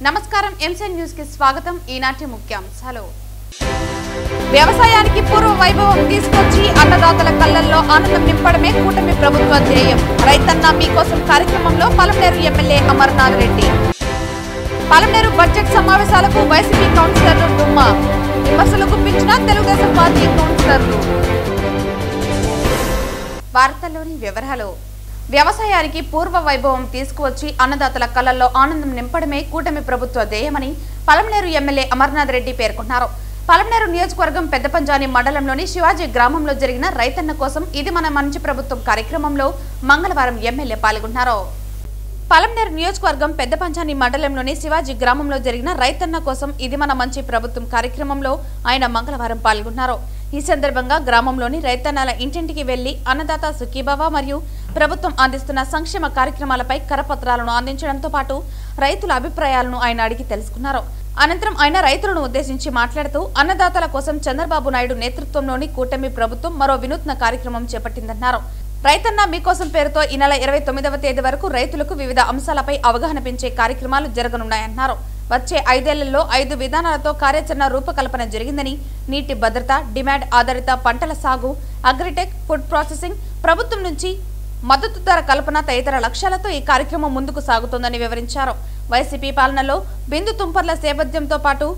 నమస్కారం MCN news కి స్వాగతం. ఈనాటి ముఖ్యాంశాలు. వ్యవసాయానికి పూర్వ వైభవం తీసుకొచ్చి అన్నదాతల కళ్లల్లో ఆనందం నింపడమే కూటమి ప్రభుత్వ ధ్యేయం. రైతన్న మీకోసం కార్యక్రమంలో పలమనేరు ఎమ్మెల్యే అమర్నాథ్ రెడ్డి. పలమనేరు బడ్జెట్ సమావేశాలకు వైసీపీ కౌన్సిలర్లు డుమ్మా. విమర్శలు గుప్పించిన తెలుగుదేశం పార్టీ కౌన్సిలర్లు. వార్తల్లోని వివరాలు. వ్యవసాయానికి పూర్వ వైభవం తీసుకువచ్చి అన్నదాతల కళ్లల్లో ఆనందం నింపడమే కూటమి ప్రభుత్వ ధ్యేయమని పలమనేరు ఎమ్మెల్యే అమర్నాథ్ రెడ్డి పేర్కొన్నారు. పలమనేరు నియోజకవర్గం పెద్దపంజాని మండలంలోని శివాజీ గ్రామంలో జరిగిన రైతన్న కోసం ఇది మన మంచి ప్రభుత్వం కార్యక్రమంలో మంగళవారం ఎమ్మెల్యే పాల్గొన్నారు. పలమనేరు నియోజకవర్గం పెద్దపంజాని మండలంలోని శివాజీ గ్రామంలో జరిగిన రైతన్న కోసం ఇది మన మంచి ప్రభుత్వం కార్యక్రమంలో ఆయన మంగళవారం పాల్గొన్నారు. ఈ సందర్భంగా గ్రామంలోని రైతన్నల ఇంటింటికి వెళ్లి అన్నదాత సుఖీభవ మరియు ప్రభుత్వం అందిస్తున్న సంక్షేమ కార్యక్రమాలపై కరపత్రాలను అందించడంతో పాటు రైతుల అభిప్రాయాలను ఆయన అడిగి తెలుసుకున్నారు. అనంతరం ఆయన రైతులను ఉద్దేశించి మాట్లాడుతూ అన్నదాతల కోసం చంద్రబాబు నాయుడు నేతృత్వంలోని కూటమి ప్రభుత్వం మరో వినూత్న కార్యక్రమం చేపట్టిందన్నారు. రైతన్న మీకోసం పేరుతో ఈ నెల 29వ తేదీ వరకు రైతులకు వివిధ అంశాలపై అవగాహన పెంచే కార్యక్రమాలు జరగనున్నాయన్నారు. వచ్చే 5 ఏళ్లలో 5 విధానాలతో కార్యాచరణ రూపకల్పన జరిగిందని, నీటి భద్రత, డిమాండ్ ఆధారిత పంటల సాగు, అగ్రిటెక్, ఫుడ్ ప్రాసెసింగ్, ప్రభుత్వం నుంచి మద్దతు ధర కల్పన తదితర లక్ష్యాలతో ఈ కార్యక్రమం ముందుకు సాగుతోందని వివరించారు. వైసీపీ పాలనలో బిందు తుంపర్ల సేపథ్యంతో పాటు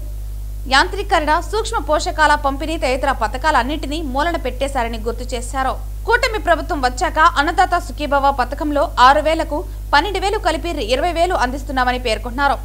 యాంత్రీకరణ, సూక్ష్మ పోషకాల పంపిణీ తదితర పథకాలన్నింటినీ మూలన పెట్టేశారని గుర్తు చేశారు. కూటమి ప్రభుత్వం వచ్చాక అన్నదాత సుఖీభవ పథకంలో 6,000కు 12,000 కలిపి 20,000 అందిస్తున్నామని పేర్కొన్నారు.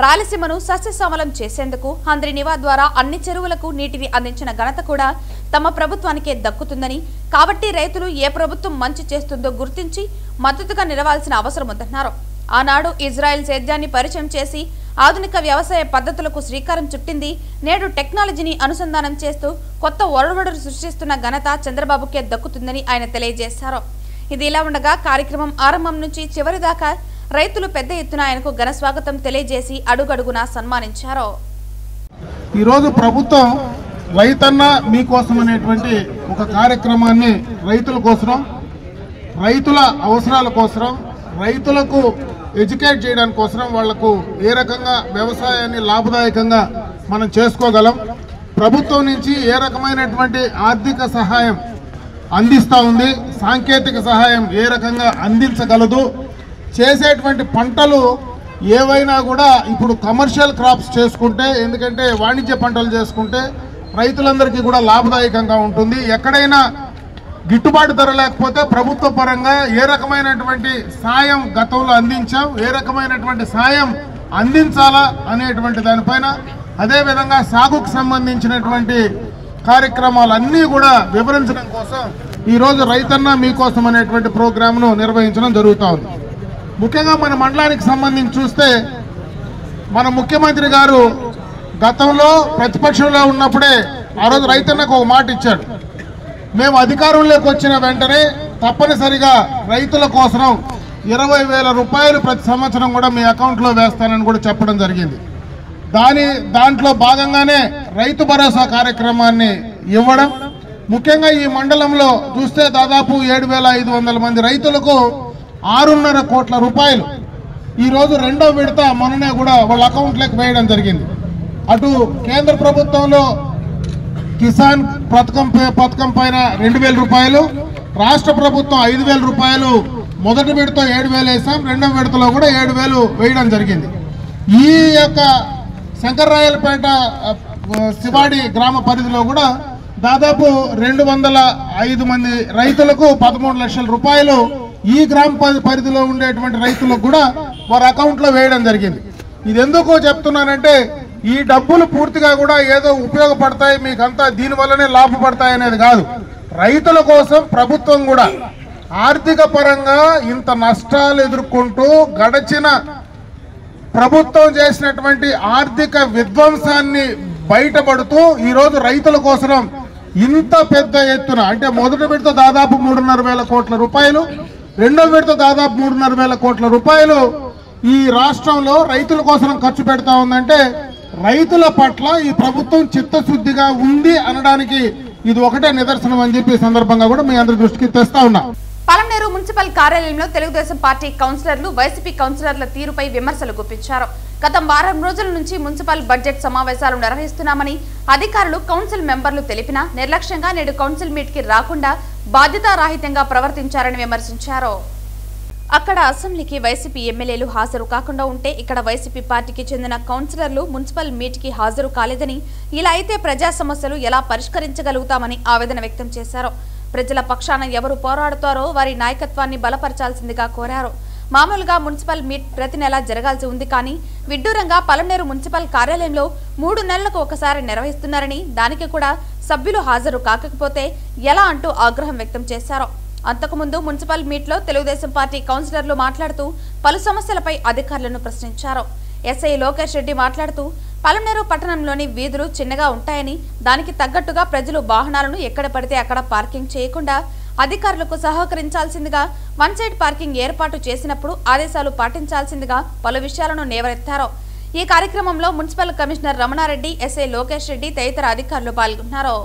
రాయలసీమను సస్యశ్యామలం చేసేందుకు హంద్రీనివా ద్వారా అన్ని చెరువులకు నీటిని అందించిన ఘనత కూడా తమ ప్రభుత్వానికే దక్కుతుందని, కాబట్టి రైతులు ఏ ప్రభుత్వం మంచి చేస్తుందో గుర్తించి మద్దతుగా నిలవాల్సిన అవసరం ఉందన్నారు. ఆనాడు ఇజ్రాయెల్ సేద్యాన్ని పరిచయం చేసి ఆధునిక వ్యవసాయ పద్ధతులకు శ్రీకారం చుట్టింది. నేడు టెక్నాలజీని అనుసంధానం చేస్తూ కొత్త ఒరవడులు సృష్టిస్తున్న ఘనత చంద్రబాబుకే దక్కుతుందని ఆయన తెలియజేశారు. ఇది ఇలా ఉండగా కార్యక్రమం ఆరంభం నుంచి చివరి దాకా రైతులు పెద్ద ఎత్తున ఆయనకు ఘన స్వాగతం తెలియజేసి అడుగడుగునా సన్మానించారు. ఈరోజు ప్రభుత్వం రైతన్న మీకోసం అనేటువంటి ఒక కార్యక్రమాన్ని రైతుల కోసం, రైతుల అవసరాల కోసం, రైతులకు ఎడ్యుకేట్ చేయడానికి కోసం, వాళ్లకు ఏ రకంగా వ్యవసాయాన్ని లాభదాయకంగా మనం చేసుకోగలం, ప్రభుత్వం నుంచి ఏ రకమైనటువంటి ఆర్థిక సహాయం అందిస్తూ ఉంది, సాంకేతిక సహాయం ఏ రకంగా అందించగలదు, చేసేటువంటి పంటలు ఏవైనా కూడా ఇప్పుడు కమర్షియల్ క్రాప్స్ చేసుకుంటే, ఎందుకంటే వాణిజ్య పంటలు చేసుకుంటే రైతులందరికీ కూడా లాభదాయకంగా ఉంటుంది. ఎక్కడైనా గిట్టుబాటు ధర లేకపోతే ప్రభుత్వ పరంగా ఏ రకమైనటువంటి సాయం గతంలో అందించాం, ఏ రకమైనటువంటి సాయం అందించాలా అనేటువంటి దానిపైన, అదేవిధంగా సాగుకు సంబంధించినటువంటి కార్యక్రమాలన్నీ కూడా వివరించడం కోసం ఈరోజు రైతన్న మీకోసం అనేటువంటి ప్రోగ్రాంను నిర్వహించడం జరుగుతూ ఉంది. ముఖ్యంగా మన మండలానికి సంబంధించి చూస్తే మన ముఖ్యమంత్రి గారు గతంలో ప్రతిపక్షంలో ఉన్నప్పుడే ఆ రోజు రైతన్నకు ఒక మాట ఇచ్చాడు. మేము అధికారంలోకి వచ్చిన వెంటనే తప్పనిసరిగా రైతుల కోసం 20,000 రూపాయలు ప్రతి సంవత్సరం కూడా మీ అకౌంట్లో వేస్తానని కూడా చెప్పడం జరిగింది. దాంట్లో భాగంగానే రైతు భరోసా కార్యక్రమాన్ని ఇవ్వడం, ముఖ్యంగా ఈ మండలంలో చూస్తే దాదాపు 7,500 మంది రైతులకు 6.5 కోట్ల రూపాయలు ఈరోజు రెండో విడత మొన్ననే కూడా వాళ్ళ అకౌంట్లోకి వేయడం జరిగింది. అటు కేంద్ర ప్రభుత్వంలో కిసాన్ పథకం పైన 2,000 రూపాయలు, రాష్ట్ర ప్రభుత్వం 5,000 రూపాయలు మొదటి విడత 7,000 వేసాం, రెండవ విడతలో కూడా 7,000 వేయడం జరిగింది. ఈ యొక్క శంకర్రాయలపేట శివాడి గ్రామ పరిధిలో కూడా దాదాపు 205 మంది రైతులకు 13 లక్షల రూపాయలు ఈ గ్రామ పరిధిలో ఉండేటువంటి రైతులకు కూడా వారి అకౌంట్లో వేయడం జరిగింది. ఇది ఎందుకు చెప్తున్నానంటే ఈ డబ్బులు పూర్తిగా కూడా ఏదో ఉపయోగపడతాయి, మీకంతా దీనివల్లనే లాభపడతాయి అనేది కాదు. రైతుల కోసం ప్రభుత్వం కూడా ఆర్థిక పరంగా ఇంత నష్టాలు ఎదుర్కొంటూ గడచిన ప్రభుత్వం చేసినటువంటి ఆర్థిక విధ్వంసాన్ని బయటపడుతూ ఈరోజు రైతుల కోసం ఇంత పెద్ద ఎత్తున, అంటే మొదటి విడత దాదాపు 3,500 కోట్ల రూపాయలు, రెండో విడత దాదాపు 3,500 కోట్ల రూపాయలు ఈ రాష్ట్రంలో రైతుల కోసం ఖర్చు పెడతా ఉందంటే రైతుల పట్ల ఈ ప్రభుత్వం చిత్తశుద్ధిగా ఉంది అనడానికి ఇది ఒకటే నిదర్శనం అని చెప్పి సందర్భంగా కూడా మీ అందరి దృష్టికి తెస్తా ఉన్నా. పలమనేరు మున్సిపల్ కార్యాలయంలో తెలుగుదేశం పార్టీ కౌన్సిలర్లు వైసీపీ కౌన్సిలర్ల తీరుపై విమర్శలు గుప్పించారు. గత వారం రోజుల నుంచి మున్సిపల్ బడ్జెట్ సమావేశాలు నిర్వహిస్తున్నామని అధికారులు కౌన్సిల్ మెంబర్లు తెలిపినా నిర్లక్ష్యంగా నేడు కౌన్సిల్ మీట్ కి రాకుండా బాధ్యతారాహిత్యంగా ప్రవర్తించారని విమర్శించారు. అక్కడ అసెంబ్లీకి వైసీపీ ఎమ్మెల్యేలు హాజరు కాకుండా ఉంటే ఇక్కడ వైసీపీ పార్టీకి చెందిన కౌన్సిలర్లు మున్సిపల్ మీట్ కి హాజరు కాలేదని, ఇలా అయితే ప్రజా సమస్యలు ఎలా పరిష్కరించగలుగుతామని ఆవేదన వ్యక్తం చేశారు. ప్రజల పక్షాన ఎవరు పోరాడుతారో వారి నాయకత్వాన్ని బలపరచాల్సిందిగా కోరారు. మామూలుగా మున్సిపల్ మీట్ ప్రతి నెల జరగాల్సి ఉంది కానీ విడ్డూరంగా పలమనేరు మున్సిపల్ కార్యాలయంలో 3 నెలలకు ఒకసారి నిర్వహిస్తున్నారని, దానికి కూడా సభ్యులు హాజరు కాకపోతే ఎలా అంటూ ఆగ్రహం వ్యక్తం చేశారు. అంతకుముందు మున్సిపల్ మీట్ లో తెలుగుదేశం పార్టీ కౌన్సిలర్లు మాట్లాడుతూ పలు సమస్యలపై అధికారులను ప్రశ్నించారు. ఎస్ఐ లోకేష్ రెడ్డి మాట్లాడుతూ పలమనేరు పట్టణంలోని వీధులు చిన్నగా ఉంటాయని, దానికి తగ్గట్టుగా ప్రజలు వాహనాలను ఎక్కడ పడితే అక్కడ పార్కింగ్ చేయకుండా అధికారులకు సహకరించాల్సిందిగా వన్ సైడ్ పార్కింగ్ ఏర్పాటు చేసినప్పుడు ఆదేశాలు పాటించాల్సిందిగా పలు విషయాలను లేవనెత్తారు. ఈ కార్యక్రమంలో municipal commissioner Ramana Reddy, SI Lokesh Reddy తదితర అధికారులు పాల్గొన్నారు.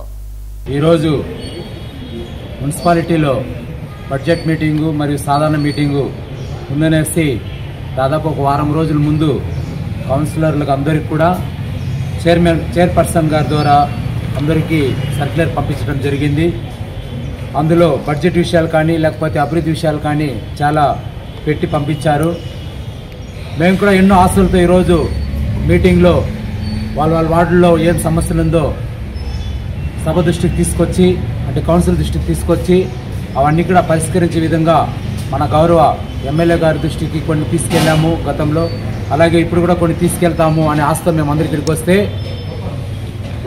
ఈరోజు మున్సిపాలిటీలో బడ్జెట్ మీటింగు మరియు సాధారణ మీటింగు ఉందనేసి దాదాపు ఒక వారం రోజుల ముందు కౌన్సిలర్లకు అందరికీ కూడా చైర్పర్సన్ గారి ద్వారా అందరికీ సర్క్యులర్ పంపించడం జరిగింది. అందులో బడ్జెట్ విషయాలు కానీ లేకపోతే అభివృద్ధి విషయాలు కానీ చాలా పెట్టి పంపించారు. మేము కూడా ఎన్నో ఆశలతో ఈరోజు మీటింగ్లో వాళ్ళ వార్డుల్లో ఏం సమస్యలు ఉందో సభ దృష్టికి తీసుకొచ్చి, అంటే కౌన్సిల్ దృష్టికి తీసుకొచ్చి అవన్నీ కూడా పరిష్కరించే విధంగా మన గౌరవ ఎమ్మెల్యే గారి దృష్టికి కొన్ని తీసుకెళ్లాము గతంలో, అలాగే ఇప్పుడు కూడా కొన్ని తీసుకెళ్తాము అనే ఆశతో మేము అందరి దగ్గరికి వస్తే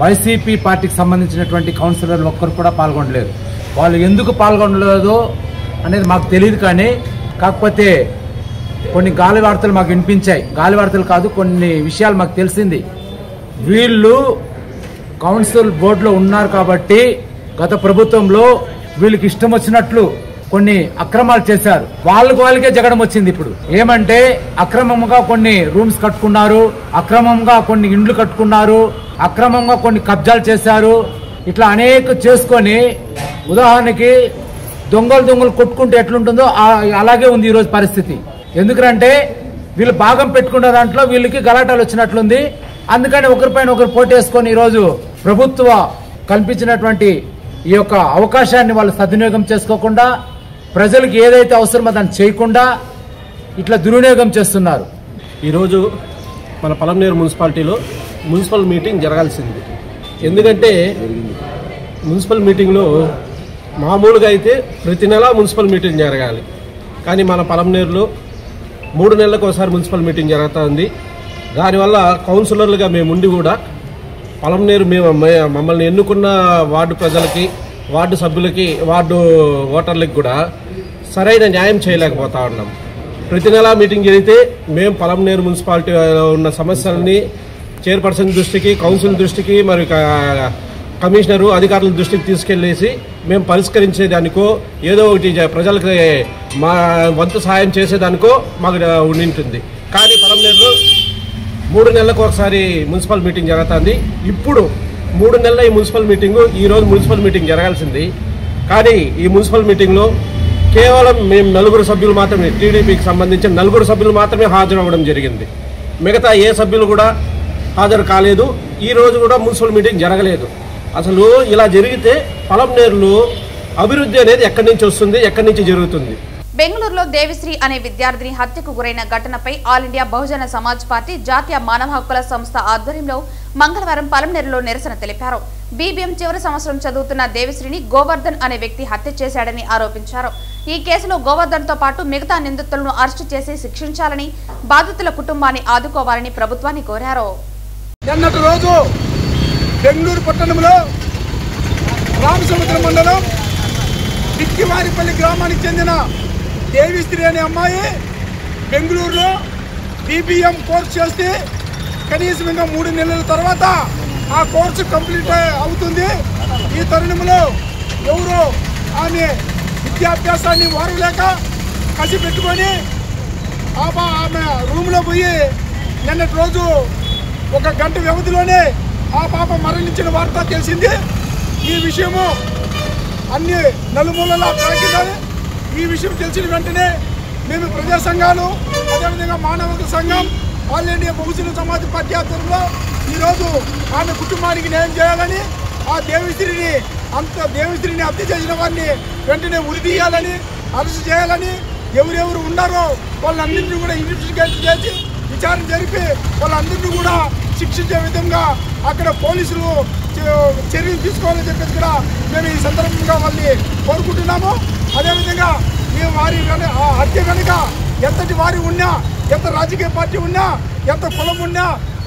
వైసీపీ పార్టీకి సంబంధించినటువంటి కౌన్సిలర్లు ఒక్కరు కూడా పాల్గొనలేదు. వాళ్ళు ఎందుకు పాల్గొనలేదో అనేది మాకు తెలియదు, కానీ కాకపోతే కొన్ని గాలి వార్తలు మాకు వినిపించాయి. గాలి వార్తలు కాదు, కొన్ని విషయాలు మాకు తెలిసింది. వీళ్ళు కౌన్సిల్ బోర్డులో ఉన్నారు కాబట్టి గత ప్రభుత్వంలో వీళ్ళకి ఇష్టం వచ్చినట్లు కొన్ని అక్రమాలు చేశారు. వాళ్ళకే జగడం వచ్చింది. ఇప్పుడు ఏమంటే అక్రమంగా కొన్ని రూమ్స్ కట్టుకున్నారు, అక్రమంగా కొన్ని ఇండ్లు కట్టుకున్నారు, అక్రమంగా కొన్ని కబ్జాలు చేశారు. ఇట్లా అనేక చేసుకొని, ఉదాహరణకి దొంగలు కొట్టుకుంటే ఎట్లుంటుందో అలాగే ఉంది ఈరోజు పరిస్థితి. ఎందుకంటే వీళ్ళు భాగం పెట్టుకున్న దాంట్లో వీళ్ళకి గలాటాలు వచ్చినట్లుంది. అందుకని ఒకరిపైన ఒకరు పోటేసుకొని ఈరోజు ప్రభుత్వ కల్పించినటువంటి ఈ యొక్క అవకాశాన్ని వాళ్ళు సద్వినియోగం చేసుకోకుండా, ప్రజలకు ఏదైతే అవసరమో దాన్ని చేయకుండా ఇట్లా దుర్వినియోగం చేస్తున్నారు. ఈరోజు మన పలమనేరు మున్సిపాలిటీలో మున్సిపల్ మీటింగ్ జరగాల్సింది. ఎందుకంటే మున్సిపల్ మీటింగ్లో మామూలుగా అయితే ప్రతి నెల మున్సిపల్ మీటింగ్ జరగాలి, కానీ మన పలమనేరులో 3 నెలలకు ఒకసారి మున్సిపల్ మీటింగ్ జరుగుతుంది. దానివల్ల కౌన్సిలర్లుగా మేము ఉండి కూడా పలమనేరు మమ్మల్ని ఎన్నుకున్న వార్డు ప్రజలకి, వార్డు సభ్యులకి, వార్డు ఓటర్లకి కూడా సరైన న్యాయం చేయలేకపోతా ఉన్నాం. ప్రతి నెల మీటింగ్ జరిగితే మేము పలమనేరు మున్సిపాలిటీలో ఉన్న సమస్యలని చైర్పర్సన్ దృష్టికి, కౌన్సిల్ దృష్టికి, మరి కమిషనరు అధికారుల దృష్టికి తీసుకెళ్లేసి మేము పరిష్కరించేదానికో ఏదో ఒకటి ప్రజలకి మా వంతు సహాయం చేసేదానికో మాకు ఉండింటుంది. కానీ పలమనేరులో 3 నెలలకు ఒకసారి మున్సిపల్ మీటింగ్ జరుగుతుంది. ఇప్పుడు 3 నెలల ఈ మున్సిపల్ మీటింగు, ఈరోజు మున్సిపల్ మీటింగ్ జరగాల్సింది. కానీ ఈ మున్సిపల్ మీటింగ్లో కేవలం మేము 4 సభ్యులు మాత్రమే, టీడీపీకి సంబంధించిన 4 సభ్యులు మాత్రమే హాజరవ్వడం జరిగింది. మిగతా ఏ సభ్యులు కూడా హాజరు కాలేదు. ఈ రోజు కూడా మున్సిపల్ మీటింగ్ జరగలేదు. అసలు ఇలా జరిగితే పలమనేరులో అభివృద్ధి అనేది ఎక్కడి నుంచి వస్తుంది, ఎక్కడి నుంచి జరుగుతుంది? బెంగళూరులో దేవిశ్రీ అనే విద్యార్థిని హత్యకు గురైన ఘటనపై all India Bahujan Samaj party జాతీయ మానవ హక్కుల సంస్థ ఆధ్వర్యంలో మంగళవారం పలమనేరులో నిరసన తెలిపారు. బీబీఎం చివరి సంవత్సరం చదువుతున్న దేవిశ్రీని గోవర్ధన్ అనే వ్యక్తి హత్య చేశాడని ఆరోపించారు. ఈ కేసులో గోవర్ధన్ తో పాటు మిగతా నిందితులను అరెస్టు చేసి శిక్షించాలని, బాధితుల కుటుంబాన్ని ఆదుకోవాలని ప్రభుత్వాన్ని కోరారు. నిన్నటి రోజు బెంగళూరు పట్టణంలో రామసముద్రం మండలం బిక్కివారిపల్లి గ్రామానికి చెందిన దేవిశ్రీ అనే అమ్మాయి బెంగళూరులో బీబీఎం కోర్సు చేస్తే కనీసం ఇంకా 3 నెలల తర్వాత ఆ కోర్సు కంప్లీట్ అవుతుంది. ఈ తరుణంలో ఎవరో ఆమె విద్యాభ్యాసాన్ని వారలేక కసి పెట్టుకొని ఆమె రూమ్లో పోయి నిన్నటి రోజు 1 గంట వ్యవధిలోనే ఆ పాప మరణించిన వార్త తెలిసింది. ఈ విషయము అన్ని నలుమూలలా ప్రాకిందని ఈ విషయం తెలిసిన వెంటనే మేము ప్రజా సంఘాలు, అదేవిధంగా మానవ సంఘం, all India Bahujan Samaj party ఆధ్వర్యంలో ఈరోజు ఆమె కుటుంబానికి న్యాయం చేయాలని, ఆ దేవిశ్రీని హత్య చేసిన వారిని వెంటనే ఉరి తీయాలని, అరెస్ట్ చేయాలని, ఎవరెవరు ఉన్నారో వాళ్ళందరినీ కూడా ఇన్వెస్టిగేషన్ చేసి విచారణ జరిపి వాళ్ళందరినీ కూడా శిక్షించే విధంగా అక్కడ పోలీసులు చర్యలు తీసుకోవాలని చెప్పేసి కూడా మేము ఈ సందర్భంగా వాళ్ళని కోరుకుంటున్నాము. అదేవిధంగా ఈ వారి హత్య కనుక ఎంతటి వారి ఉన్నా, ఎంత రాజకీయ పార్టీ ఉన్నా, ఎంత కులం ఉన్నా,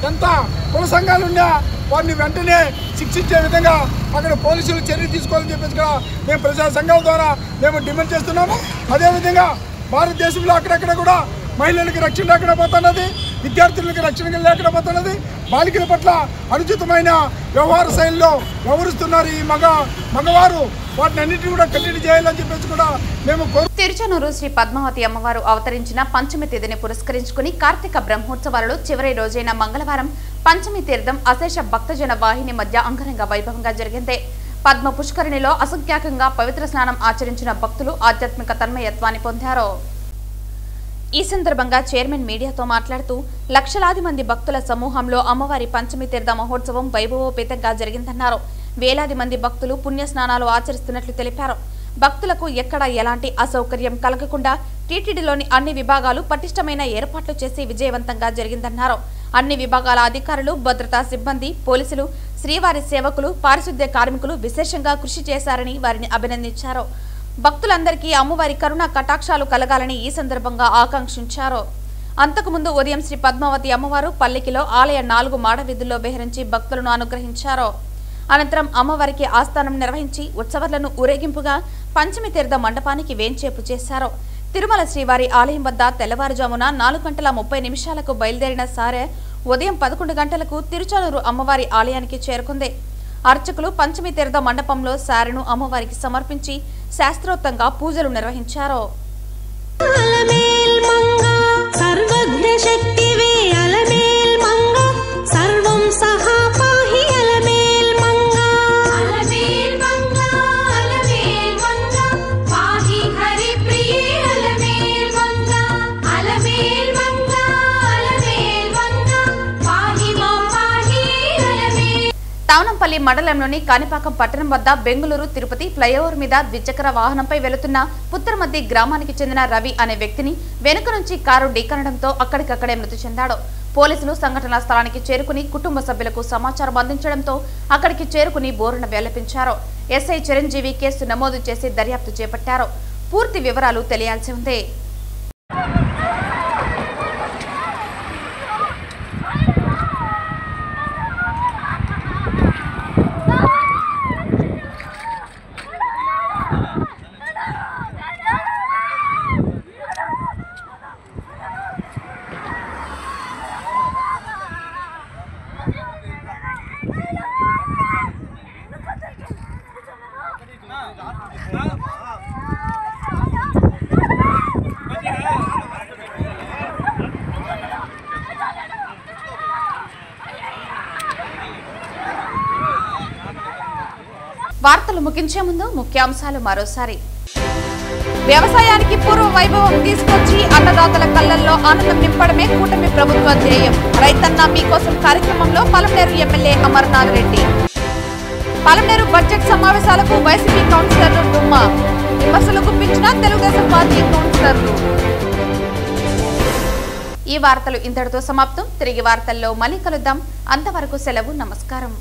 ఎంత కుల సంఘాలు ఉన్నా వారిని వెంటనే శిక్షించే విధంగా అక్కడ పోలీసులు చర్యలు తీసుకోవాలని చెప్పేసి కూడా మేము ప్రజా సంఘాల ద్వారా మేము డిమాండ్ చేస్తున్నాము. అదేవిధంగా భారతదేశంలో అక్కడక్కడ కూడా మహిళలకు రక్షణ లేకుండా పోతున్నది, విద్యార్థులకు రక్షణ లేకుండా పోతున్నది, బాలికల పట్ల అనుచితమైన వ్యవహార శైలిలో వ్యవహరిస్తున్నారు ఈ మగవారు. వాటిని అన్నింటినీ కూడా కంటిన్యూ చేయాలని చెప్పేసి కూడా మేము తిరుచానూరు శ్రీ పద్మావతి అమ్మవారు అవతరించిన పంచమి తేదీని పురస్కరించుకుని కార్తీక బ్రహ్మోత్సవాలలో చివరి రోజైన మంగళవారం పంచమి తీర్థం అశేష భక్తజన వాహిని మధ్య అంగరంగ వైభవంగా జరిగింది. పద్మ పుష్కరిణిలో అసంఖ్యాకంగా పవిత్ర స్నానం ఆచరించిన భక్తులు ఆధ్యాత్మిక తన్మయత్వాన్ని పొందారు. ఈ సందర్భంగా చైర్మన్ మీడియాతో మాట్లాడుతూ లక్షలాది మంది భక్తుల సమూహంలో అమ్మవారి పంచమి తీర్థ మహోత్సవం వైభవోపేతంగా జరిగిందన్నారు. వేలాది మంది భక్తులు పుణ్యస్నానాలు ఆచరిస్తున్నట్లు తెలిపారు. భక్తులకు ఎక్కడ ఎలాంటి అసౌకర్యం కలగకుండా టీటీడీలోని అన్ని విభాగాలు పటిష్టమైన ఏర్పాట్లు చేసి విజయవంతంగా జరిగిందన్నారు. అన్ని విభాగాల అధికారులు, భద్రతా సిబ్బంది, పోలీసులు, శ్రీవారి సేవకులు, పారిశుద్ధ్య కార్మికులు విశేషంగా కృషి చేశారని వారిని అభినందించారు. భక్తులందరికీ అమ్మవారి కరుణ కటాక్షాలు కలగాలని ఈ సందర్భంగా ఆకాంక్షించారు. అంతకుముందు ఉదయం శ్రీ పద్మావతి అమ్మవారు పల్లికిలో ఆలయ 4 మాడ వీధుల్లో బహిరించి భక్తులను అనుగ్రహించారు. అనంతరం అమ్మవారికి ఆస్థానం నిర్వహించి ఉత్సవాలను ఊరేగింపుగా పంచమి తీర్థ మండపానికి వేంచేపు చేశారు. తిరుమల శ్రీవారి ఆలయం వద్ద తెల్లవారుజామున 4:30 బయలుదేరిన సారె ఉదయం 11 గంటలకు తిరుచానూరు అమ్మవారి ఆలయానికి చేరుకుంది. అర్చకులు పంచమి తీర్థ మండపంలో సారెను అమ్మవారికి సమర్పించి శాస్త్రోక్తంగా పూజలు నిర్వహించారు. తావనంపల్లి మండలంలోని కాణిపాకం పట్టణం వద్ద బెంగుళూరు తిరుపతి ఫ్లైఓవర్ మీద ద్విచక్ర వాహనంపై వెళుతున్న పుత్తరమద్ది గ్రామానికి చెందిన రవి అనే వ్యక్తిని వెనుక నుంచి కారు ఢీకొనడంతో అక్కడికక్కడే మృతి చెందాడు. పోలీసులు సంఘటనా స్థలానికి చేరుకుని కుటుంబ సభ్యులకు సమాచారం అందించడంతో అక్కడికి చేరుకుని బోరున వెల్లపించారు. ఎస్ఐ చిరంజీవి కేసు నమోదు చేసి దర్యాప్తు చేపట్టారు. పూర్తి వివరాలు తెలియాల్సి ఉంది. వార్తలు ముగించే ముందు ముఖ్యాంశాలు మరోసారి. వ్యవసాయానికి పూర్వ వైభవం తీసుకొచ్చి అన్నదాతల కళ్లల్లో ఆనందం నింపడమే కూటమి ప్రభుత్వ ధ్యేయం. రైతన్న మీకోసం కార్యక్రమంలో పలమనేరు ఎమ్మెల్యే అమర్నాథ్ రెడ్డి. పలమనేరు బడ్జెట్ సమావేశాలకు వైసీపీ కౌన్సిలర్లు డుమ్మా. విమర్శలు గుప్పించిన తెలుగుదేశం పార్టీ కౌన్సిలర్లు. ఈ వార్తలు ఇంతటితో సమాప్తం. తిరిగి వార్తల్లో మళ్ళీ కలుద్దాం. అంతవరకు సెలవు. నమస్కారం.